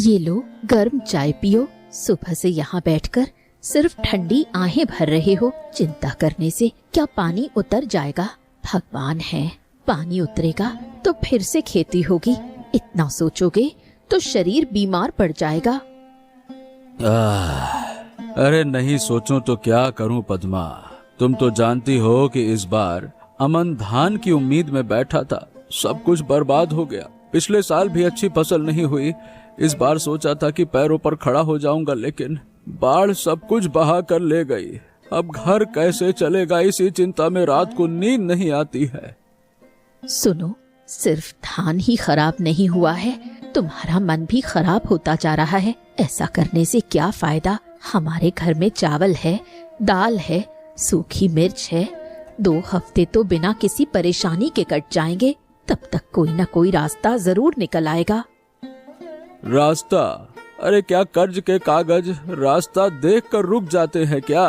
ये लो गर्म चाय पियो। सुबह से यहाँ बैठकर सिर्फ ठंडी आहें भर रहे हो। चिंता करने से क्या पानी उतर जाएगा? भगवान है, पानी उतरेगा तो फिर से खेती होगी। इतना सोचोगे तो शरीर बीमार पड़ जाएगा। अरे नहीं सोचूं तो क्या करूं पद्मा। तुम तो जानती हो कि इस बार अमन धान की उम्मीद में बैठा था, सब कुछ बर्बाद हो गया। पिछले साल भी अच्छी फसल नहीं हुई। इस बार सोचा था कि पैरों पर खड़ा हो जाऊंगा, लेकिन बाढ़ सब कुछ बहा कर ले गई। अब घर कैसे चलेगा, इसी चिंता में रात को नींद नहीं आती है। सुनो, सिर्फ धान ही खराब नहीं हुआ है, तुम्हारा मन भी खराब होता जा रहा है। ऐसा करने से क्या फायदा? हमारे घर में चावल है, दाल है, सूखी मिर्च है। 2 हफ्ते तो बिना किसी परेशानी के कट जाएंगे। तब तक कोई ना कोई रास्ता जरूर निकल आएगा। रास्ता? अरे क्या कर्ज के कागज रास्ता देखकर रुक जाते हैं क्या?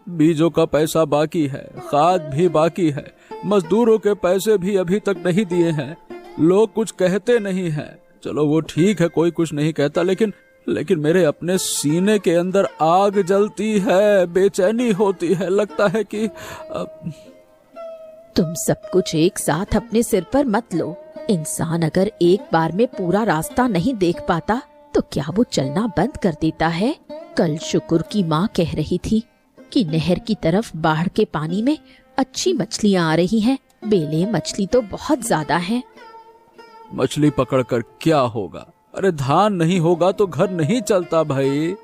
बीजों का पैसा बाकी है, खाद भी बाकी है, मजदूरों के पैसे भी अभी तक नहीं दिए हैं। लोग कुछ कहते नहीं हैं। चलो वो ठीक है, कोई कुछ नहीं कहता, लेकिन मेरे अपने सीने के अंदर आग जलती है, बेचैनी होती है। लगता है कि तुम सब कुछ एक साथ अपने सिर पर मत लो। इंसान अगर एक बार में पूरा रास्ता नहीं देख पाता तो क्या वो चलना बंद कर देता है? कल शुक्र की माँ कह रही थी कि नहर की तरफ बाढ़ के पानी में अच्छी मछलियाँ आ रही हैं। बेले मछली तो बहुत ज्यादा हैं। मछली पकड़कर क्या होगा? अरे धान नहीं होगा तो घर नहीं चलता भाई।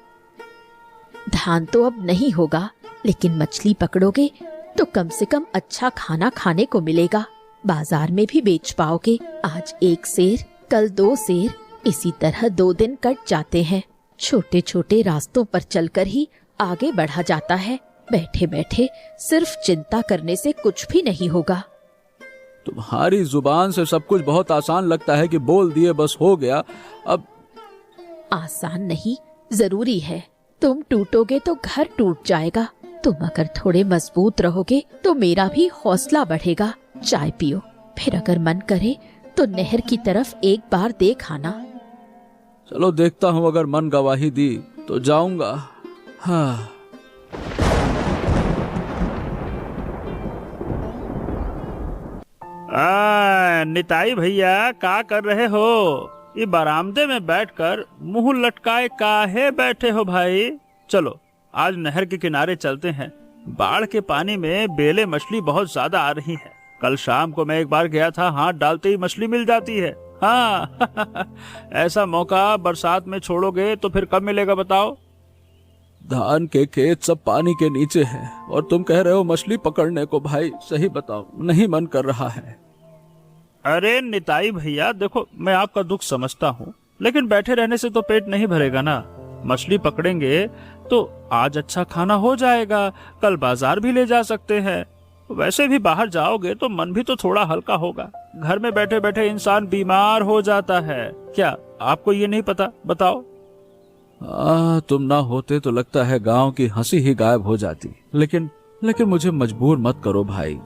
धान तो अब नहीं होगा, लेकिन मछली पकड़ोगे तो कम से कम अच्छा खाना खाने को मिलेगा। बाजार में भी बेच पाओगे। आज 1 सेर, कल 2 सेर, इसी तरह 2 दिन कट जाते हैं। छोटे छोटे रास्तों पर चलकर ही आगे बढ़ा जाता है। बैठे बैठे सिर्फ चिंता करने से कुछ भी नहीं होगा। तुम्हारी जुबान से सब कुछ बहुत आसान लगता है कि बोल दिए बस हो गया। अब आसान नहीं, जरूरी है। तुम टूटोगे तो घर टूट जाएगा। तुम अगर थोड़े मजबूत रहोगे तो मेरा भी हौसला बढ़ेगा। चाय पियो, फिर अगर मन करे तो नहर की तरफ एक बार देख आना। चलो देखता हूँ, अगर मन गवाही दी तो जाऊंगा। हाँ। निताई भैया, क्या कर रहे हो? ये बरामदे में बैठकर मुंह लटकाए काहे बैठे हो भाई? चलो आज नहर के किनारे चलते हैं। बाढ़ के पानी में बेले मछली बहुत ज्यादा आ रही है। कल शाम को मैं एक बार गया था, हाथ डालते ही मछली मिल जाती है। हाँ ऐसा मौका बरसात में छोड़ोगे तो फिर कब मिलेगा बताओ? धान के खेत सब पानी के नीचे हैं और तुम कह रहे हो मछली पकड़ने को। भाई सही बताओ, नहीं मन कर रहा है। अरे निताई भैया देखो, मैं आपका दुख समझता हूँ, लेकिन बैठे रहने से तो पेट नहीं भरेगा ना। मछली पकड़ेंगे तो आज अच्छा खाना हो जाएगा, कल बाजार भी ले जा सकते हैं। वैसे भी बाहर जाओगे तो मन भी तो थोड़ा हल्का होगा। घर में बैठे बैठे इंसान बीमार हो जाता है। क्या आपको ये नहीं पता? बताओ। तुम ना होते तो लगता है गांव की हंसी ही गायब हो जाती। लेकिन मुझे मजबूर मत करो भाई।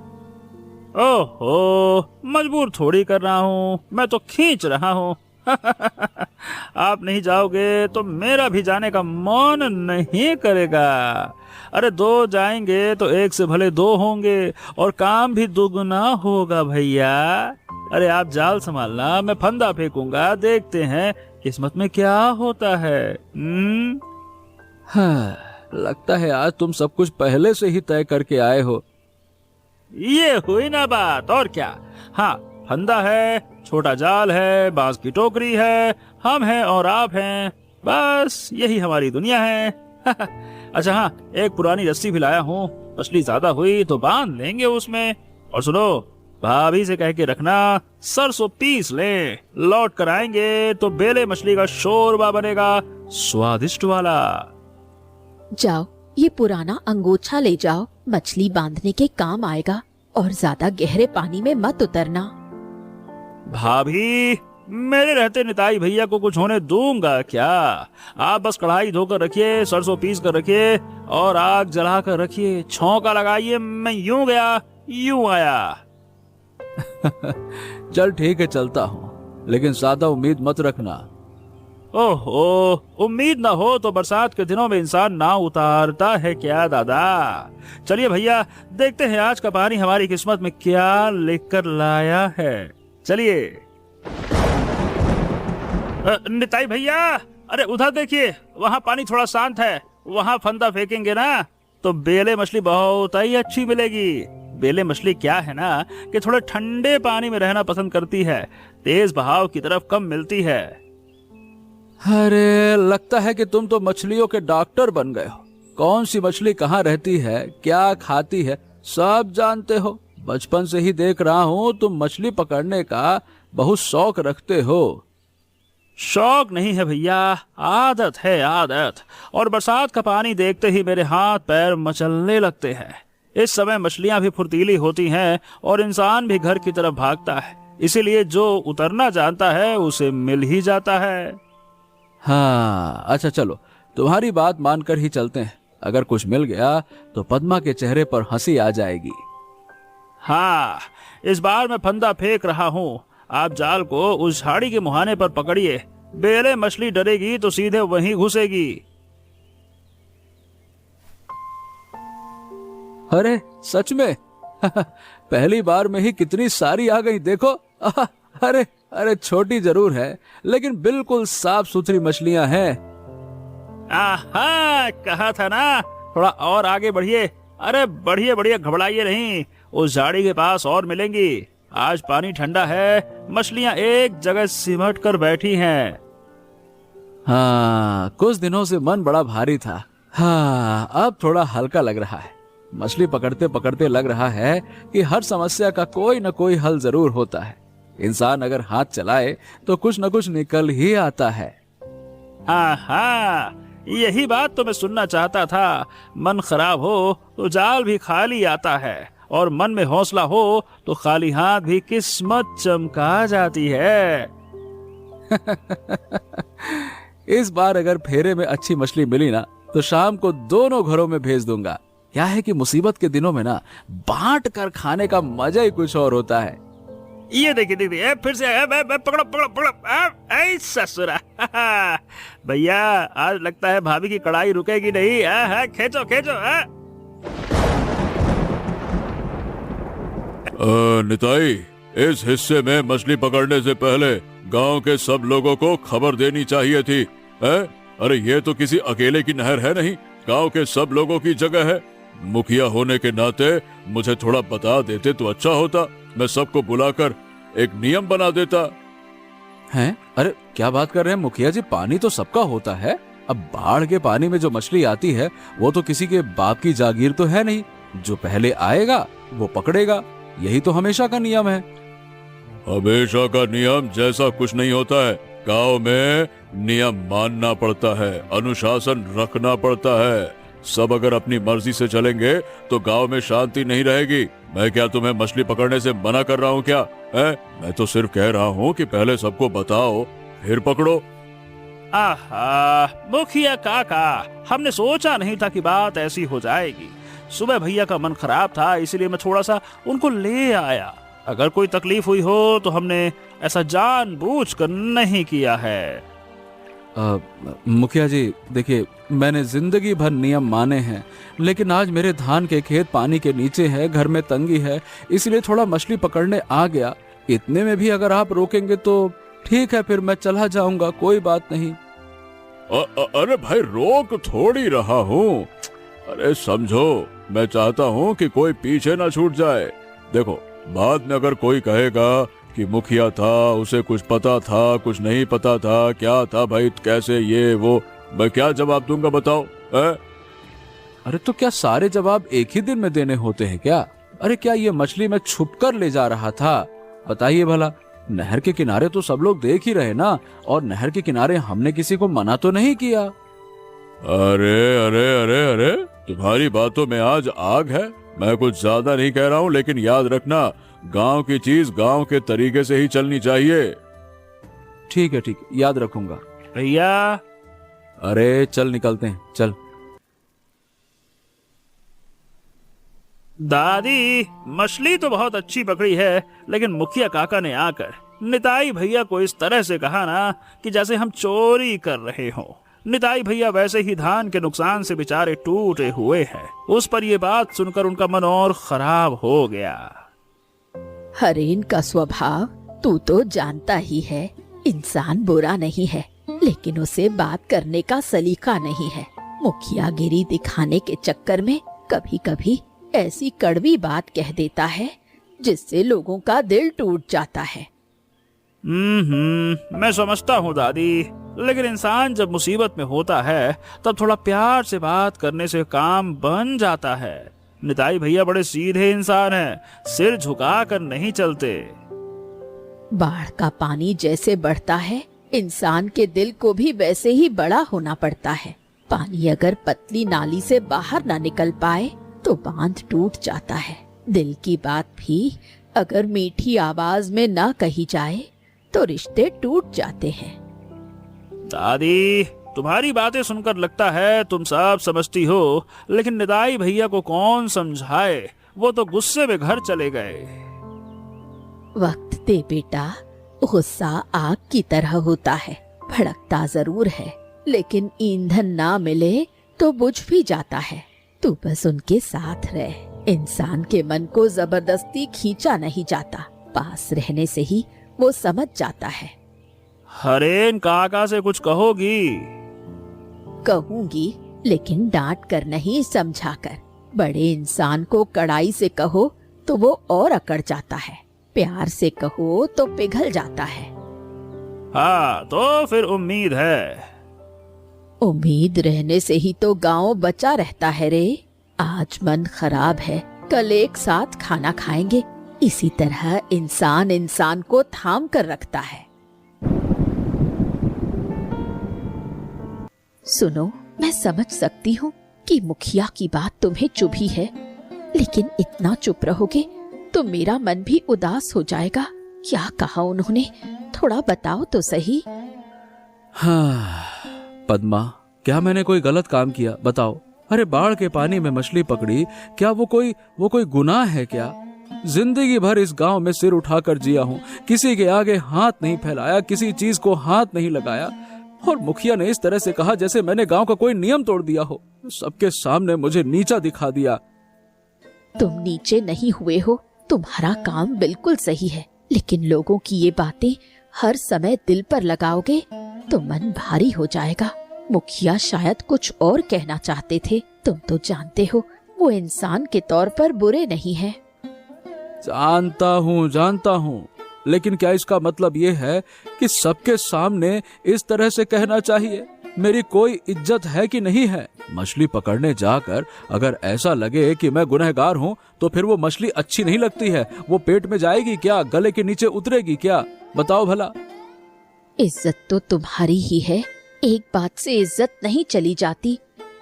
ओहो, मजबूर थोड़ी कर रहा हूँ, मैं तो खींच रहा हूँ। आप नहीं जाओगे तो मेरा भी जाने का मन नहीं करेगा। अरे 2 जाएंगे तो 1 से भले 2 होंगे और काम भी दुगना होगा भैया। अरे आप जाल संभालना, मैं फंदा फेंकूंगा, देखते हैं किस्मत में क्या होता है। हाँ, लगता है आज तुम सब कुछ पहले से ही तय करके आए हो। ये हुई ना बात, और क्या। हाँ, फंदा है, छोटा जाल है, बांस की टोकरी है, हम हैं और आप हैं, बस यही हमारी दुनिया है। अच्छा हाँ, एक पुरानी रस्सी भी लाया हूँ, मछली ज्यादा हुई तो बांध लेंगे उसमें। और सुनो, भाभी से कह के रखना सरसों पीस ले, लौट कर आएंगे तो बेले मछली का शोरबा बनेगा, स्वादिष्ट वाला। जाओ, ये पुराना अंगोछा ले जाओ, मछली बांधने के काम आएगा। और ज्यादा गहरे पानी में मत उतरना। भाभी, मेरे रहते निताई भैया को कुछ होने दूंगा क्या? आप बस कढ़ाई धोकर रखिए, सरसों पीस कर रखिए और आग जला कर रखिए, छौंका लगाइए, मैं यूं गया यूं आया। चल ठीक है, चलता हूँ, लेकिन ज्यादा उम्मीद मत रखना। ओहो, उम्मीद ना हो तो बरसात के दिनों में इंसान नाव उतारता है क्या दादा? चलिए भैया, देखते हैं आज का पानी हमारी किस्मत में क्या लेकर लाया है। चलिए। निताई भैया, अरे उधर देखिए, वहाँ पानी थोड़ा शांत है, वहाँ फंदा फेंकेंगे ना तो बेले मछली बहुत ही अच्छी मिलेगी। बेले मछली क्या है ना कि थोड़े ठंडे पानी में रहना पसंद करती है, तेज बहाव की तरफ कम मिलती है। अरे लगता है कि तुम तो मछलियों के डॉक्टर बन गए हो। कौन सी मछली कहाँ रहती है, क्या खाती है, सब जानते हो। बचपन से ही देख रहा हूँ तुम मछली पकड़ने का बहुत शौक रखते हो। शौक नहीं है भैया, आदत है आदत। और बरसात का पानी देखते ही मेरे हाथ पैर मचलने लगते हैं। इस समय मछलियां भी फुर्तीली होती हैं और इंसान भी घर की तरफ भागता है, इसीलिए जो उतरना जानता है उसे मिल ही जाता है। हाँ अच्छा चलो, तुम्हारी बात मानकर ही चलते हैं। अगर कुछ मिल गया तो पद्मा के चेहरे पर हंसी आ जाएगी। हाँ, इस बार मैं फंदा फेंक रहा हूँ। आप जाल को उस झाड़ी के मुहाने पर पकड़िए। बेले मछली डरेगी तो सीधे वहीं घुसेगी। अरे सच में पहली बार में ही कितनी सारी आ गई देखो। अरे अरे छोटी जरूर है लेकिन बिल्कुल साफ सुथरी मछलियां हैं। आहा, कहा था ना, थोड़ा और आगे बढ़िए। अरे बढ़िए बढ़िए, घबराइए नहीं, उस झाड़ी के पास और मिलेंगी। आज पानी ठंडा है, मछलियां एक जगह सिमट कर बैठी हैं। हाँ, कुछ दिनों से मन बड़ा भारी था। हाँ, अब थोड़ा हल्का लग रहा है। मछली पकड़ते पकड़ते लग रहा है कि हर समस्या का कोई न कोई हल जरूर होता है। इंसान अगर हाथ चलाए तो कुछ न कुछ निकल ही आता है। आहा, यही बात तो मैं सुनना चाहता था। मन खराब हो तो जाल भी खाली आता है, और मन में हौसला हो तो खाली हाथ भी किस्मत चमका जाती है। इस बार अगर फेरे में अच्छी मछली मिली ना तो शाम को दोनों घरों में भेज दूंगा। क्या है कि मुसीबत के दिनों में ना बांट कर खाने का मजा ही कुछ और होता है। ये देखिए देखिए, फिर से पकड़ो पकड़ो पकड़ो, ऐ ससुरा। भैया, आज लगता है भाभी की कड़ाई रुकेगी नहीं। खींचो खींचो। निताई, इस हिस्से में मछली पकड़ने से पहले गांव के सब लोगों को खबर देनी चाहिए थी। अरे ये तो किसी अकेले की नहर है नहीं, गांव के सब लोगों की जगह है। मुखिया होने के नाते मुझे थोड़ा बता देते तो अच्छा होता। मैं सबको बुलाकर एक नियम बना देता। हैं? अरे क्या बात कर रहे हैं मुखिया जी, पानी तो सबका होता है। अब बाढ़ के पानी में जो मछली आती है वो तो किसी के बाप की जागीर तो है नहीं। जो पहले आएगा वो पकड़ेगा, यही तो हमेशा का नियम है। हमेशा का नियम जैसा कुछ नहीं होता है। गांव में नियम मानना पड़ता है, अनुशासन रखना पड़ता है। सब अगर अपनी मर्जी से चलेंगे तो गांव में शांति नहीं रहेगी। मैं क्या तुम्हें मछली पकड़ने से मना कर रहा हूँ क्या? मैं तो सिर्फ कह रहा हूँ कि पहले सबको बताओ फिर पकड़ो। आहा, मुखिया काका, हमने सोचा नहीं था कि बात ऐसी हो जाएगी। सुबह भैया का मन खराब था, इसलिए मैं थोड़ा सा उनको ले आया। अगर कोई तकलीफ हुई हो तो हमने ऐसा जानबूझकर नहीं किया है। मुखिया जी देखिए, मैंने जिंदगी भर नियम माने हैं, लेकिन आज मेरे धान के खेत पानी के नीचे है, घर में तंगी है, इसलिए थोड़ा मछली पकड़ने आ गया। इतने में भी अगर आप रोकेंगे तो ठीक है, फिर मैं चला जाऊंगा, कोई बात नहीं। अरे भाई, रोक थोड़ी रहा हूँ। अरे समझो, मैं चाहता हूँ कि कोई पीछे ना छूट जाए। देखो, बाद में अगर कोई कहेगा कि मुखिया था, उसे कुछ पता था, कुछ नहीं पता था, क्या था भाई, कैसे ये वो, मैं क्या जवाब दूंगा बताओ? अरे तो क्या सारे जवाब एक ही दिन में देने होते हैं क्या? अरे क्या ये मछली मैं छुपकर ले जा रहा था? बताइए भला। नहर के किनारे तो सब लोग देख ही रहे ना, और नहर के किनारे हमने किसी को मना तो नहीं किया। अरे अरे अरे अरे, तुम्हारी बातों में आज आग है। मैं कुछ ज्यादा नहीं कह रहा हूँ, लेकिन याद रखना, गांव की चीज गांव के तरीके से ही चलनी चाहिए। ठीक है, याद रखूंगा। भैया, अरे चल निकलते हैं, चल। दादी, मछली तो बहुत अच्छी पकड़ी है, लेकिन मुखिया काका ने आकर निताई भैया को इस तरह से कहा ना कि जैसे हम चोरी कर रहे हों। निताई भैया वैसे ही धान के नुकसान से बेचारे टूटे हुए हैं। उस पर यह बात सुनकर उनका मन और खराब हो गया। हरेन का स्वभाव तू तो जानता ही है। इंसान बुरा नहीं है, लेकिन उसे बात करने का सलीका नहीं है। मुखियागिरी दिखाने के चक्कर में कभी कभी ऐसी कड़वी बात कह देता है जिससे लोगों का दिल टूट जाता है। मैं समझता हूँ दादी, लेकिन इंसान जब मुसीबत में होता है तब थोड़ा प्यार से बात करने से काम बन जाता है। निताई भैया बड़े सीधे इंसान हैं, सिर झुका कर नहीं चलते। बाढ़ का पानी जैसे बढ़ता है, इंसान के दिल को भी वैसे ही बड़ा होना पड़ता है। पानी अगर पतली नाली से बाहर ना निकल पाए तो बांध टूट जाता है। दिल की बात भी अगर मीठी आवाज में ना कही जाए तो रिश्ते टूट जाते हैं। दादी, तुम्हारी बातें सुनकर लगता है तुम सब समझती हो, लेकिन निताई भैया को कौन समझाए, वो तो गुस्से में घर चले गए। वक्त दे बेटा, गुस्सा आग की तरह होता है, भड़कता जरूर है, लेकिन ईंधन ना मिले तो बुझ भी जाता है। तू बस उनके साथ रह। इंसान के मन को जबरदस्ती खींचा नहीं जाता, पास रहने से ही वो समझ जाता है। हरेन काका से कुछ कहोगी? कहूंगी, लेकिन डांट कर नहीं, समझा कर। बड़े इंसान को कड़ाई से कहो तो वो और अकड़ जाता है, प्यार से कहो तो पिघल जाता है। हाँ, तो फिर उम्मीद है। उम्मीद रहने से ही तो गांव बचा रहता है रे। आज मन खराब है, कल एक साथ खाना खाएंगे। इसी तरह इंसान इंसान को थाम कर रखता है। सुनो, मैं समझ सकती हूँ कि मुखिया की बात तुम्हें चुभी है, लेकिन इतना चुप रहोगे तो मेरा मन भी उदास हो जाएगा। क्या कहा उन्होंने, थोड़ा बताओ तो सही। हाँ पद्मा, क्या मैंने कोई गलत काम किया बताओ? अरे बाढ़ के पानी में मछली पकड़ी, क्या वो कोई गुनाह है क्या? जिंदगी भर इस गांव में सिर उठाकर जिया हूँ, किसी के आगे हाथ नहीं फैलाया, किसी चीज को हाथ नहीं लगाया, और मुखिया ने इस तरह से कहा जैसे मैंने गांव का कोई नियम तोड़ दिया हो। सबके सामने मुझे नीचा दिखा दिया। तुम नीचे नहीं हुए हो, तुम्हारा काम बिल्कुल सही है, लेकिन लोगों की ये बातें हर समय दिल पर लगाओगे तो मन भारी हो जाएगा। मुखिया शायद कुछ और कहना चाहते थे। तुम तो जानते हो वो इंसान के तौर पर बुरे नहीं हैं। जानता हूँ, लेकिन क्या इसका मतलब ये है कि सबके सामने इस तरह से कहना चाहिए? मेरी कोई इज्जत है कि नहीं है? मछली पकड़ने जाकर अगर ऐसा लगे कि मैं गुनहगार हूँ तो फिर वो मछली अच्छी नहीं लगती है। वो पेट में जाएगी क्या, गले के नीचे उतरेगी क्या? बताओ भला। इज्जत तो तुम्हारी ही है, एक बात से इज्जत नहीं चली जाती।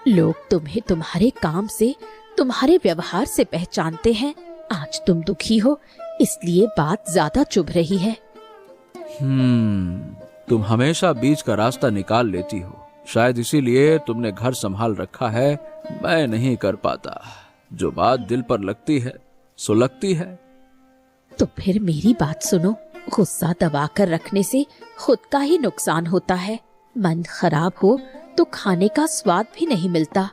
लोग तुम्हें तुम्हारे काम से, तुम्हारे व्यवहार से पहचानते हैं। आज तुम दुखी हो इसलिए बात ज्यादा चुभ रही है। तुम हमेशा बीच का रास्ता निकाल लेती हो, शायद इसीलिए तुमने घर संभाल रखा है। मैं नहीं कर पाता। जो बात दिल पर लगती है सो लगती है। तो फिर मेरी बात सुनो, गुस्सा दबा कर रखने से खुद का ही नुकसान होता है। मन खराब हो तो खाने का स्वाद भी नहीं मिलता,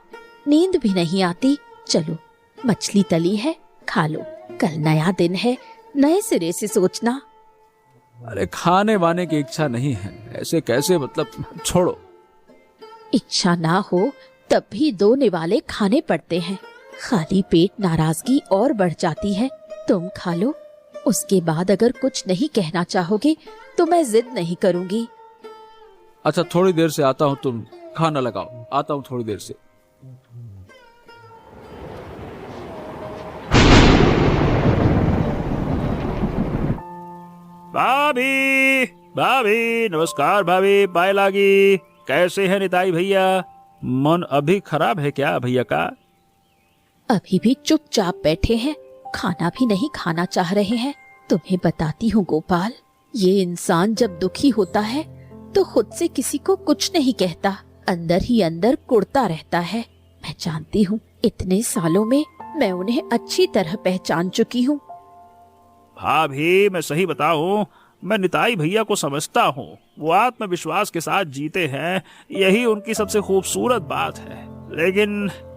नींद भी नहीं आती। चलो, मछली तली है, खा लो। कल नया दिन है, नए सिरे से सोचना। अरे खाने वाने की इच्छा नहीं है, ऐसे कैसे? मतलब छोड़ो। इच्छा ना हो तब भी दो निवाले खाने पड़ते हैं। खाली पेट नाराजगी और बढ़ जाती है। तुम खा लो, उसके बाद अगर कुछ नहीं कहना चाहोगे तो मैं जिद नहीं करूंगी। अच्छा, थोड़ी देर से आता हूँ, तुम खाना लगाओ। आता हूँ थोड़ी देर से। भाभी, भाभी, नमस्कार भाभी, पाए लागी। कैसे है निताई भैया? मन अभी खराब है क्या भैया का? अभी भी चुपचाप बैठे हैं, खाना भी नहीं खाना चाह रहे हैं। तुम्हें बताती हूँ गोपाल, ये इंसान जब दुखी होता है तो खुद से किसी को कुछ नहीं कहता, अंदर ही अंदर कुढ़ता रहता है। मैं जानती हूँ, इतने सालों में मैं उन्हें अच्छी तरह पहचान चुकी हूँ। भाभी, मैं सही बताऊं, मैं निताई भैया को समझता हूँ, वो आत्मविश्वास के साथ जीते हैं, यही उनकी सबसे खूबसूरत बात है।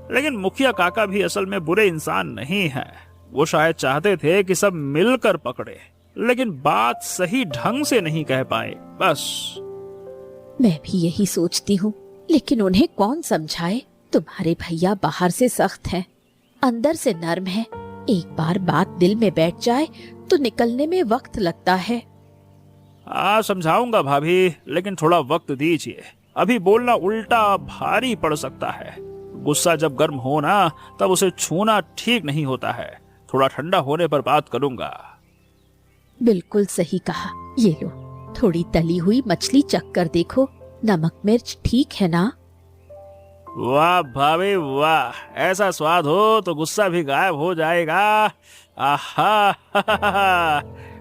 लेकिन मुखिया काका भी असल में बुरे इंसान नहीं है। वो शायद चाहते थे कि सब मिलकर पकड़े, लेकिन बात सही ढंग से नहीं कह पाए, बस। मैं भी यही सोचती हूँ, लेकिन उन्हें कौन समझाए। तुम्हारे भैया बाहर से सख्त हैं, अंदर से नर्म है। एक बार बात दिल में बैठ जाए तो निकलने में वक्त लगता है। समझाऊंगा भाभी, लेकिन थोड़ा वक्त दीजिए। अभी बोलना उल्टा भारी पड़ सकता है। गुस्सा जब गर्म हो ना, तब उसे छूना ठीक नहीं होता है। थोड़ा ठंडा होने पर बात करूंगा। बिल्कुल सही कहा। ये लो, थोड़ी तली हुई मछली चख कर देखो, नमक मिर्च ठीक है ना? वाह भाभी वाह, ऐसा स्वाद हो तो गुस्सा भी गायब हो जाएगा। आहा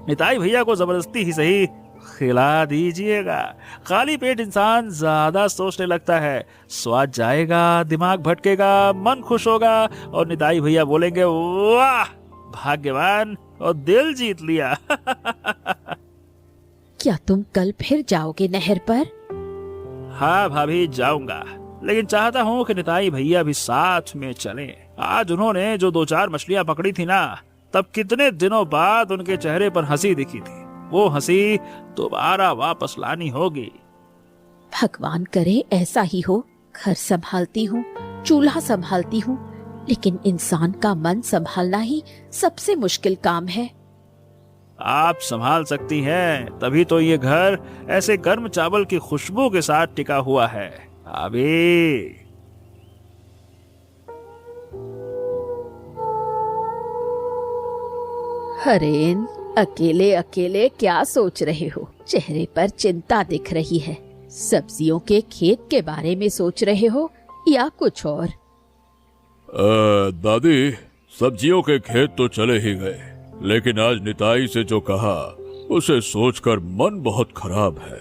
निताई भैया को जबरदस्ती ही सही खिला दीजिएगा। खाली पेट इंसान ज्यादा सोचने लगता है। स्वाद जाएगा, दिमाग भटकेगा, मन खुश होगा और निताई भैया बोलेंगे वाह भाग्यवान, और दिल जीत लिया। क्या तुम कल फिर जाओगे नहर पर? हाँ भाभी जाऊंगा, लेकिन चाहता हूँ कि निताई भैया भी साथ में चलें। आज उन्होंने जो 2-4 मछलियाँ पकड़ी थी ना, तब कितने दिनों बाद उनके चेहरे पर हंसी दिखी थी। वो हंसी दोबारा वापस लानी होगी। भगवान करे ऐसा ही हो। घर संभालती हूँ, चूल्हा संभालती हूँ, लेकिन इंसान का मन संभालना ही सबसे मुश्किल काम है। आप संभाल सकती हैं, तभी तो ये घर ऐसे गर्म चावल की खुशबू के साथ टिका हुआ है। अभी हरेन, अकेले अकेले क्या सोच रहे हो? चेहरे पर चिंता दिख रही है। सब्जियों के खेत के बारे में सोच रहे हो या कुछ और? दादी, सब्जियों के खेत तो चले ही गए, लेकिन आज निताई से जो कहा उसे सोचकर मन बहुत खराब है।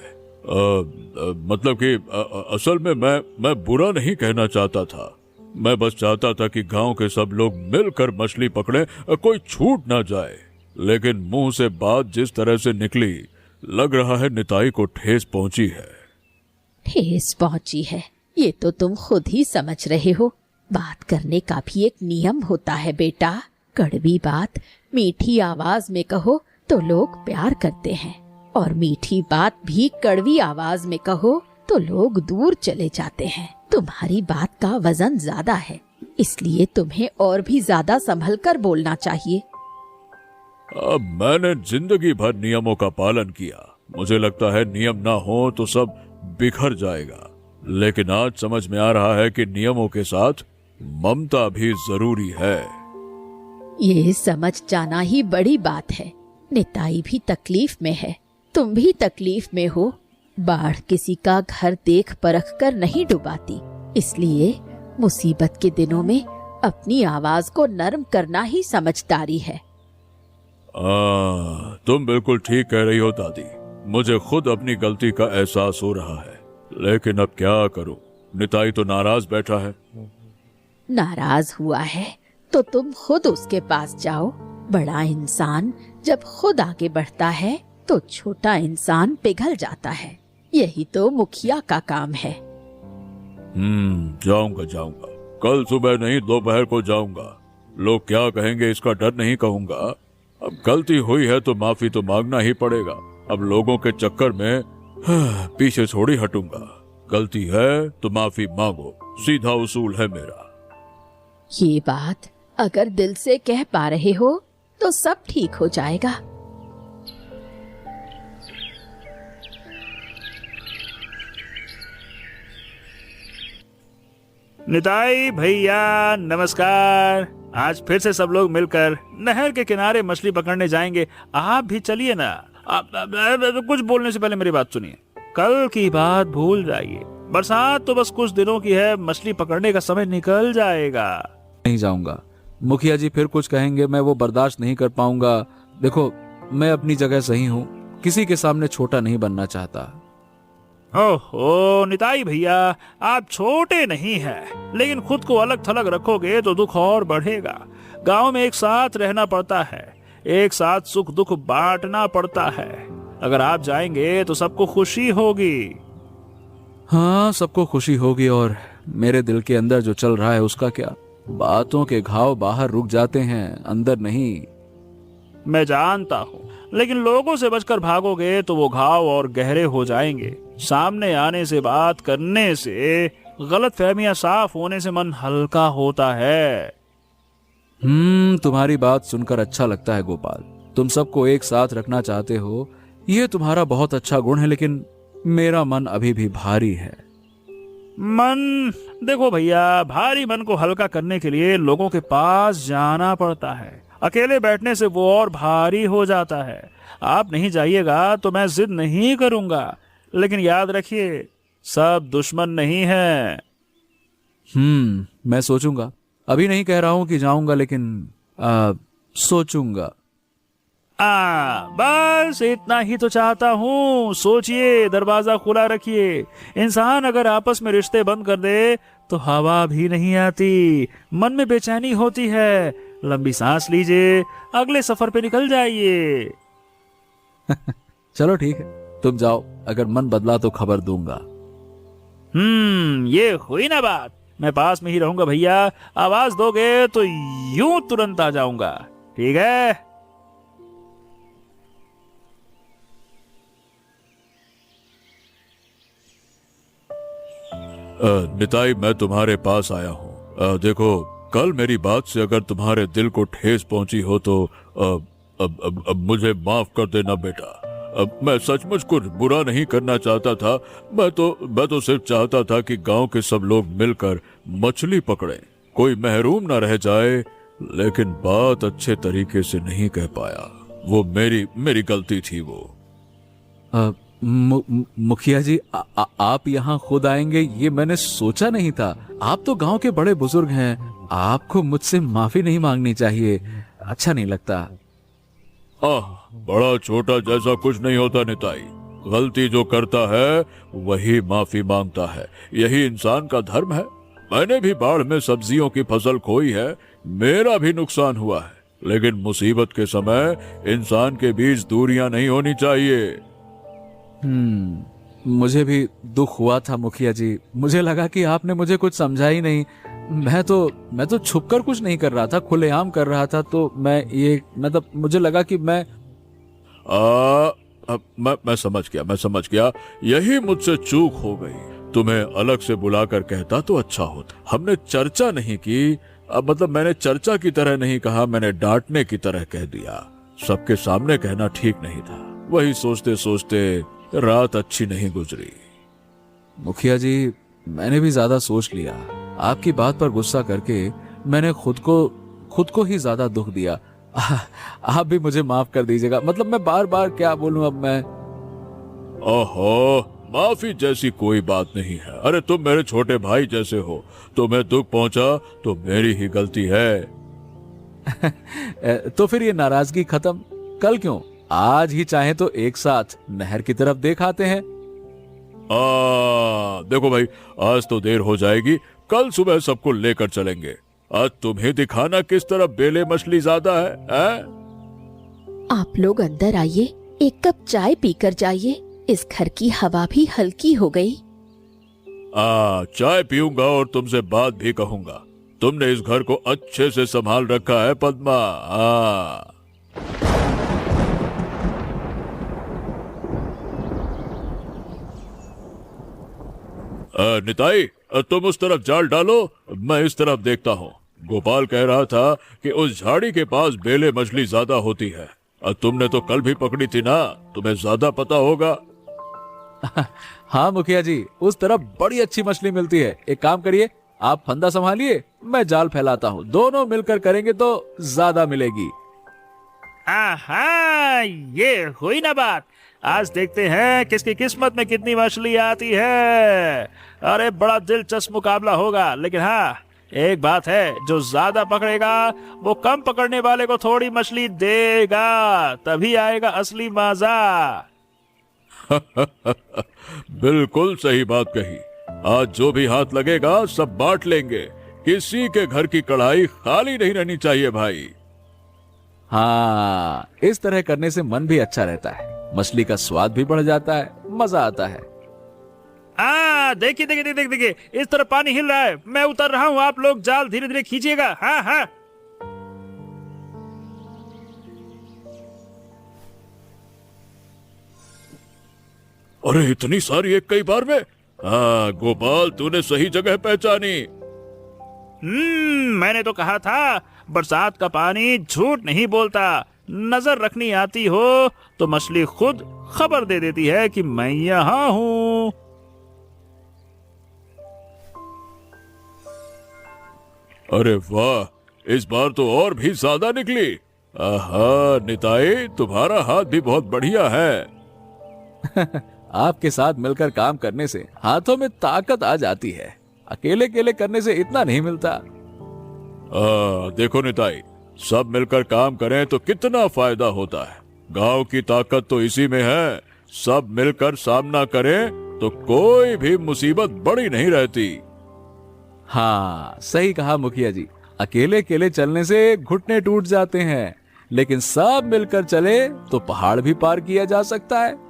मतलब कि असल में मैं बुरा नहीं कहना चाहता था। मैं बस चाहता था कि गांव के सब लोग मिलकर मछली पकड़े, कोई छूट ना जाए। लेकिन मुंह से बात जिस तरह से निकली, लग रहा है निताई को ठेस पहुंची है। ठेस पहुंची है ये तो तुम खुद ही समझ रहे हो। बात करने का भी एक नियम होता है बेटा। कड़वी बात मीठी आवाज में कहो तो लोग प्यार करते हैं, और मीठी बात भी कड़वी आवाज में कहो तो लोग दूर चले जाते हैं। तुम्हारी बात का वजन ज्यादा है, इसलिए तुम्हें और भी ज्यादा संभल कर बोलना चाहिए। अब मैंने जिंदगी भर नियमों का पालन किया। मुझे लगता है नियम ना हो तो सब बिखर जाएगा, लेकिन आज समझ में आ रहा है कि नियमों के साथ ममता भी जरूरी है। ये समझ जाना ही बड़ी बात है। निताई भी तकलीफ में है, तुम भी तकलीफ में हो। बाढ़ किसी का घर देख परख कर नहीं डुबाती, इसलिए मुसीबत के दिनों में अपनी आवाज को नरम करना ही समझदारी है। तुम बिल्कुल ठीक कह रही हो दादी। मुझे खुद अपनी गलती का एहसास हो रहा है, लेकिन अब क्या करूं? निताई तो नाराज बैठा है। नाराज हुआ है तो तुम खुद उसके पास जाओ। बड़ा इंसान जब खुद आगे बढ़ता है तो छोटा इंसान पिघल जाता है। यही तो मुखिया का काम है। जाऊंगा। कल सुबह नहीं, दोपहर को जाऊंगा। लोग क्या कहेंगे इसका डर नहीं कहूंगा। अब गलती हुई है तो माफी तो मांगना ही पड़ेगा। अब लोगों के चक्कर में पीछे थोड़ी हटूंगा। गलती है तो माफी मांगो, सीधा उसूल है मेरा। ये बात अगर दिल से कह पा रहे हो तो सब ठीक हो जाएगा। निताई भैया नमस्कार। आज फिर से सब लोग मिलकर नहर के किनारे मछली पकड़ने जाएंगे। आप भी चलिए ना। आप कुछ बोलने से पहले मेरी बात सुनिए। कल की बात भूल जाइए। बरसात तो बस कुछ दिनों की है, मछली पकड़ने का समय निकल जाएगा। नहीं जाऊंगा। मुखिया जी फिर कुछ कहेंगे, मैं वो बर्दाश्त नहीं कर पाऊंगा। देखो, मैं अपनी जगह सही हूँ, किसी के सामने छोटा नहीं बनना चाहता। ओहो निताई भैया, आप छोटे नहीं हैं, लेकिन खुद को अलग थलग रखोगे तो दुख और बढ़ेगा। गांव में एक साथ रहना पड़ता है, एक साथ सुख दुख बांटना पड़ता है। अगर आप जाएंगे तो सबको खुशी होगी। हाँ, सबको खुशी होगी, और मेरे दिल के अंदर जो चल रहा है उसका क्या? बातों के घाव बाहर रुक जाते हैं, अंदर नहीं। मैं जानता हूँ, लेकिन लोगों से बचकर भागोगे तो वो घाव और गहरे हो जाएंगे। सामने आने से, बात करने से, गलत फहमियां साफ होने से मन हल्का होता है। तुम्हारी बात सुनकर अच्छा लगता है गोपाल। तुम सबको एक साथ रखना चाहते हो, ये तुम्हारा बहुत अच्छा गुण है, लेकिन मेरा मन अभी भी भारी है। मन, देखो भैया, भारी मन को हल्का करने के लिए लोगों के पास जाना पड़ता है। अकेले बैठने से वो और भारी हो जाता है। आप नहीं जाइएगा तो मैं जिद नहीं करूंगा, लेकिन याद रखिए, सब दुश्मन नहीं है। मैं सोचूंगा। अभी नहीं कह रहा हूं कि जाऊंगा, लेकिन सोचूंगा। बस इतना ही तो चाहता हूँ। सोचिए, दरवाजा खुला रखिए। इंसान अगर आपस में रिश्ते बंद कर दे तो हवा भी नहीं आती, मन में बेचैनी होती है। लंबी सांस लीजिए, अगले सफर पे निकल जाइए। चलो ठीक है, तुम जाओ। अगर मन बदला तो खबर दूंगा। ये हुई ना बात। मैं पास में ही रहूंगा भैया। आवाज दोगे तो यूं तुरंत आ जाऊंगा, ठीक है? निताई, मैं तुम्हारे पास आया हूँ। देखो, कल मेरी बात से अगर तुम्हारे दिल को ठेस पहुंची हो तो अब मुझे माफ कर देना बेटा। मैं सचमुच कुछ बुरा नहीं करना चाहता था। मैं तो सिर्फ चाहता था कि गांव के सब लोग मिलकर मछली पकड़ें, कोई महरूम ना रह जाए। लेकिन बात अच्छे तरीके से नहीं कह पाया। वो मेरी गलती थी। वो मुखिया जी, आप यहाँ खुद आएंगे ये मैंने सोचा नहीं था। आप तो गांव के बड़े बुजुर्ग हैं, आपको मुझसे माफी नहीं मांगनी चाहिए। अच्छा नहीं लगता। बड़ा छोटा जैसा कुछ नहीं होता निताई। गलती जो करता है वही माफी मांगता है, यही इंसान का धर्म है। मैंने भी बाढ़ में सब्जियों की फसल खोई है, मेरा भी नुकसान हुआ है। लेकिन मुसीबत के समय इंसान के बीच दूरियां नहीं होनी चाहिए। मुझे भी दुख हुआ था मुखिया जी। मुझे लगा कि आपने मुझे कुछ समझा ही नहीं। मैं तो छुपकर कुछ नहीं कर रहा था, खुलेआम कर रहा था। तो मतलब मुझे लगा कि मैं समझ गया। यही मुझसे चूक हो गई। तुम्हें अलग से बुलाकर कहता तो अच्छा होता। हमने चर्चा नहीं की। मतलब मैंने चर्चा की तरह नहीं कहा, मैंने डांटने की तरह कह दिया। सबके सामने कहना ठीक नहीं था। वही सोचते सोचते रात अच्छी नहीं गुजरी। मुखिया जी, मैंने भी ज्यादा सोच लिया। आपकी बात पर गुस्सा करके मैंने खुद को ही ज्यादा दुख दिया। आप भी मुझे माफ कर दीजिएगा। मतलब मैं बार बार क्या बोलूं अब मैं। ओहो, माफी जैसी कोई बात नहीं है। अरे तुम मेरे छोटे भाई जैसे हो। तुम्हें दुख पहुंचा तो मेरी ही गलती है। तो फिर ये नाराजगी खत्म कल क्यों? आज ही चाहे तो एक साथ नहर की तरफ देख आते हैं। देखो भाई, आज तो देर हो जाएगी। कल सुबह सबको लेकर चलेंगे। आज तुम्हें दिखाना किस तरह बेले मछली ज्यादा है? आप लोग अंदर आइए, एक कप चाय पीकर जाइए। इस घर की हवा भी हल्की हो गई। चाय पीऊंगा और तुमसे बात भी कहूंगा। तुमने इस घर को अच्छे से संभाल रखा है पद्मा। निताई, तुम उस तरफ जाल डालो, मैं इस तरफ देखता हूँ। गोपाल कह रहा था कि उस झाड़ी के पास बेले मछली ज्यादा होती है। तुमने तो कल भी पकड़ी थी ना, तुम्हें ज्यादा पता होगा। हाँ मुखिया जी, उस तरफ बड़ी अच्छी मछली मिलती है। एक काम करिए, आप फंदा संभालिए, मैं जाल फैलाता हूँ। दोनों मिलकर करेंगे तो ज्यादा मिलेगी। ये हुई ना बात। आज देखते हैं किसकी किस्मत में कितनी मछली आती है। अरे बड़ा दिलचस्प मुकाबला होगा। लेकिन हाँ, एक बात है, जो ज्यादा पकड़ेगा वो कम पकड़ने वाले को थोड़ी मछली देगा, तभी आएगा असली मजा। बिल्कुल सही बात कही। आज जो भी हाथ लगेगा सब बांट लेंगे। किसी के घर की कढ़ाई खाली नहीं रहनी चाहिए भाई। हाँ, इस तरह करने से मन भी अच्छा रहता है। मछली का स्वाद भी बढ़ जाता है, मजा आता है। देखिए देखिए देखिए देखिए, इस तरफ पानी हिल रहा है, मैं उतर रहा हूँ, आप लोग जाल धीरे धीरे खींचिएगा। हाँ हाँ। अरे इतनी सारी एक कई बार में। हाँ गोपाल, तूने सही जगह पहचानी। मैंने तो कहा था बरसात का पानी झूठ नहीं बोलता। नजर रखनी आती हो तो मछली खुद खबर दे देती है कि मैं यहाँ हूँ। अरे वाह, इस बार तो और भी ज्यादा निकली। आहा निताई, तुम्हारा हाथ भी बहुत बढ़िया है। आपके साथ मिलकर काम करने से हाथों में ताकत आ जाती है, अकेले अकेले करने से इतना नहीं मिलता। देखो निताई, सब मिलकर काम करें तो कितना फायदा होता है। गांव की ताकत तो इसी में है। सब मिलकर सामना करें तो कोई भी मुसीबत बड़ी नहीं रहती। हाँ सही कहा मुखिया जी, अकेले अकेले चलने से घुटने टूट जाते हैं, लेकिन सब मिलकर चले तो पहाड़ भी पार किया जा सकता है।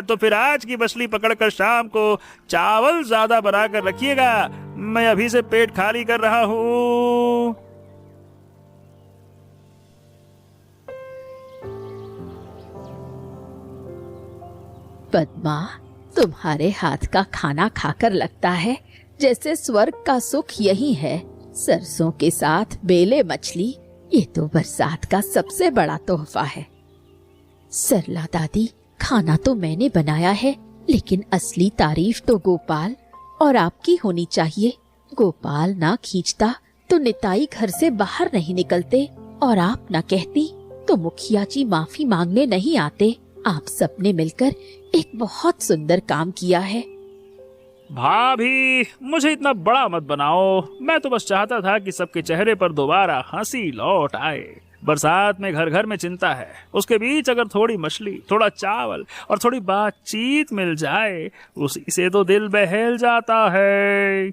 तो फिर आज की मछली पकड़कर शाम को चावल ज्यादा बनाकर रखिएगा। मैं अभी से पेट खाली कर रहा हूँ। पद्मा, तुम्हारे हाथ का खाना खाकर लगता है जैसे स्वर्ग का सुख यही है। सरसों के साथ बेले मछली, ये तो बरसात का सबसे बड़ा तोहफा है। सरला दादी, खाना तो मैंने बनाया है, लेकिन असली तारीफ तो गोपाल और आपकी होनी चाहिए। गोपाल ना खींचता तो निताई घर से बाहर नहीं निकलते, और आप ना कहती तो मुखिया जी माफी मांगने नहीं आते। आप सबने मिलकर एक बहुत सुंदर काम किया है। भाभी, मुझे इतना बड़ा मत बनाओ। मैं तो बस चाहता था कि सबके चेहरे पर दोबारा हंसी लौट आए। बरसात में घर घर में चिंता है, उसके बीच अगर थोड़ी मछली, थोड़ा चावल और थोड़ी बातचीत मिल जाए, उसी से तो दिल बहल जाता है।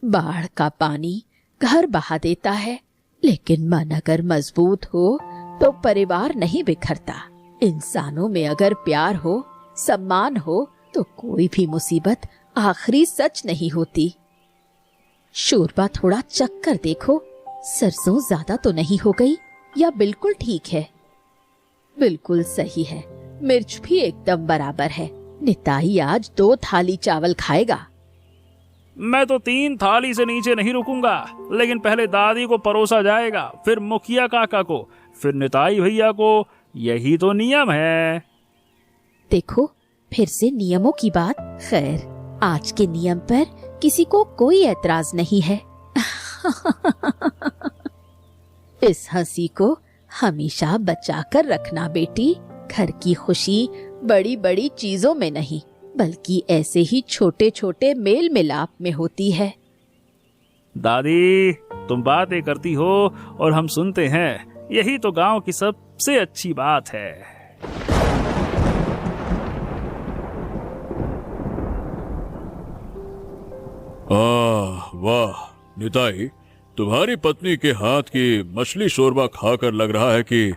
बाढ़ का पानी घर बहा देता है, लेकिन मन अगर मजबूत हो तो परिवार नहीं बिखरता। इंसानों में अगर प्यार हो, सम्मान हो, तो कोई भी मुसीबत आखिरी सच नहीं होती। शोरबा थोड़ा चख कर देखो, सरसों ज्यादा तो नहीं हो गई या बिल्कुल ठीक है? बिल्कुल सही है, मिर्च भी एकदम बराबर है। निताई आज 2 थाली चावल खाएगा। मैं तो 3 थाली से नीचे नहीं रुकूंगा, लेकिन पहले दादी को परोसा जाएगा, फिर मुखिया काका को, फिर निताई भैया को। यही तो नियम है। देखो, फिर से नियमों की बात। खैर, आज के नियम पर किसी को कोई एतराज नहीं है। इस हंसी को हमेशा बचा कर रखना बेटी। घर की खुशी बड़ी बड़ी चीजों में नहीं, बल्कि ऐसे ही छोटे छोटे मेल मिलाप में होती है। दादी, तुम बातें करती हो और हम सुनते हैं, यही तो गांव की सबसे अच्छी बात है। वाह निताई, तुम्हारी पत्नी के हाथ की मछली शोरबा खाकर लग रहा है कि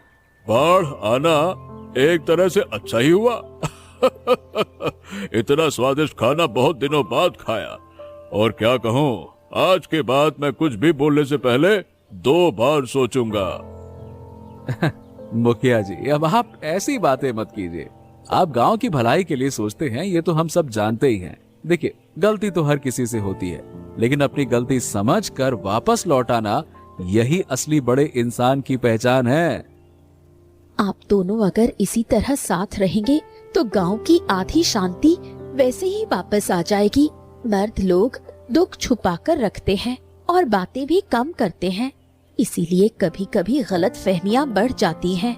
बाढ़ आना एक तरह से अच्छा ही हुआ। इतना स्वादिष्ट खाना बहुत दिनों बाद खाया, और क्या कहूँ, आज के बाद मैं कुछ भी बोलने से पहले 2 बार सोचूंगा। मुखिया जी, अब आप ऐसी बातें मत कीजिए। आप गांव की भलाई के लिए सोचते हैं, ये तो हम सब जानते ही हैं। देखिए, गलती तो हर किसी से होती है, लेकिन अपनी गलती समझकर वापस लौटाना, यही असली बड़े इंसान की पहचान है। आप दोनों अगर इसी तरह साथ रहेंगे तो गांव की आधी शांति वैसे ही वापस आ जाएगी। मर्द लोग दुख छुपाकर रखते हैं और बातें भी कम करते हैं, इसीलिए कभी कभी गलत फहमियां बढ़ जाती हैं।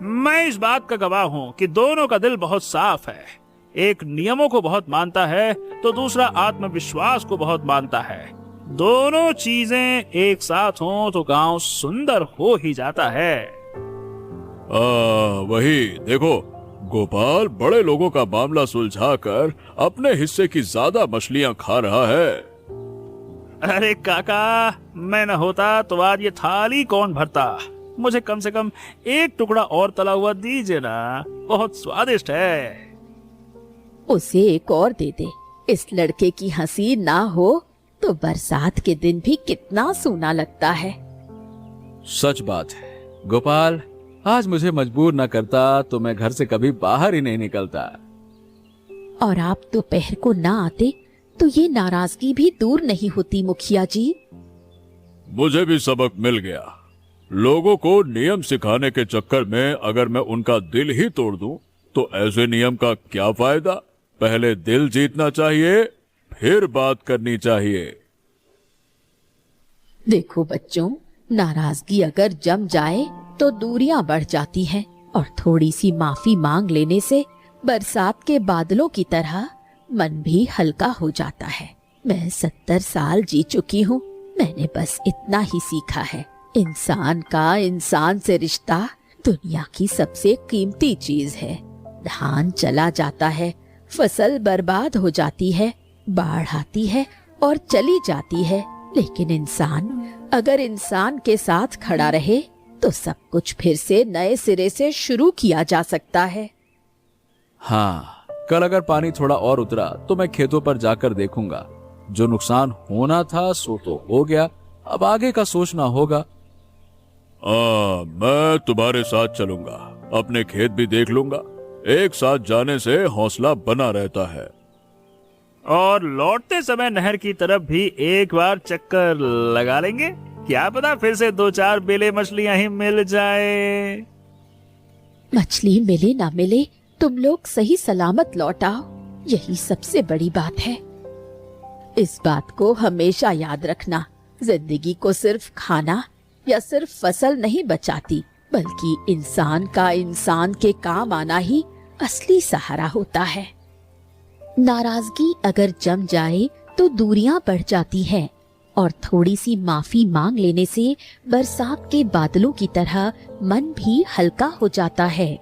मैं इस बात का गवाह हूँ कि दोनों का दिल बहुत साफ है। एक नियमों को बहुत मानता है तो दूसरा आत्मविश्वास को बहुत मानता है। दोनों चीजें एक साथ हों तो गांव सुंदर हो ही जाता है। वही देखो, गोपाल बड़े लोगों का मामला सुलझाकर अपने हिस्से की ज्यादा मछलियां खा रहा है। अरे काका, मैं न होता तो आज ये थाली कौन भरता। मुझे कम से कम एक टुकड़ा और तला हुआ दीजिए ना, बहुत स्वादिष्ट है। उसे एक और दे दे। इस लड़के की हंसी ना हो तो बरसात के दिन भी कितना सूना लगता है। सच बात है गोपाल, आज मुझे मजबूर न करता तो मैं घर से कभी बाहर ही नहीं निकलता। और आप दोपहर को ना आते तो ये नाराजगी भी दूर नहीं होती मुखिया जी। मुझे भी सबक मिल गया। लोगों को नियम सिखाने के चक्कर में अगर मैं उनका दिल ही तोड़ दूं, तो ऐसे नियम का क्या फायदा। पहले दिल जीतना चाहिए, फिर बात करनी चाहिए। देखो बच्चों, नाराजगी अगर जम जाए तो दूरियां बढ़ जाती हैं और थोड़ी सी माफी मांग लेने से बरसात के बादलों की तरह मन भी हल्का हो जाता है। मैं 70 साल जी चुकी हूँ, मैंने बस इतना ही सीखा है। इंसान का इंसान से रिश्ता दुनिया की सबसे कीमती चीज है। धान चला जाता है, फसल बर्बाद हो जाती है, बाढ़ आती है और चली जाती है, लेकिन इंसान अगर इंसान के साथ खड़ा रहे तो सब कुछ फिर से नए सिरे से शुरू किया जा सकता है। हाँ, कल अगर पानी थोड़ा और उतरा तो मैं खेतों पर जाकर देखूंगा। जो नुकसान होना था सो तो हो गया, अब आगे का सोचना होगा। मैं तुम्हारे साथ चलूंगा, अपने खेत भी देख लूंगा। एक साथ जाने से हौसला बना रहता है। और लौटते समय नहर की तरफ भी एक बार चक्कर लगा लेंगे, क्या पता फिर से 2-4 बेले मछलियां ही मिल जाए। मछली मिले ना मिले, तुम लोग सही सलामत लौट आओ, यही सबसे बड़ी बात है। इस बात को हमेशा याद रखना, जिंदगी को सिर्फ खाना या सिर्फ फसल नहीं बचाती, बल्कि इंसान का इंसान के काम आना ही असली सहारा होता है। नाराजगी अगर जम जाए तो दूरियां बढ़ जाती हैं और थोड़ी सी माफी मांग लेने से बरसात के बादलों की तरह मन भी हल्का हो जाता है।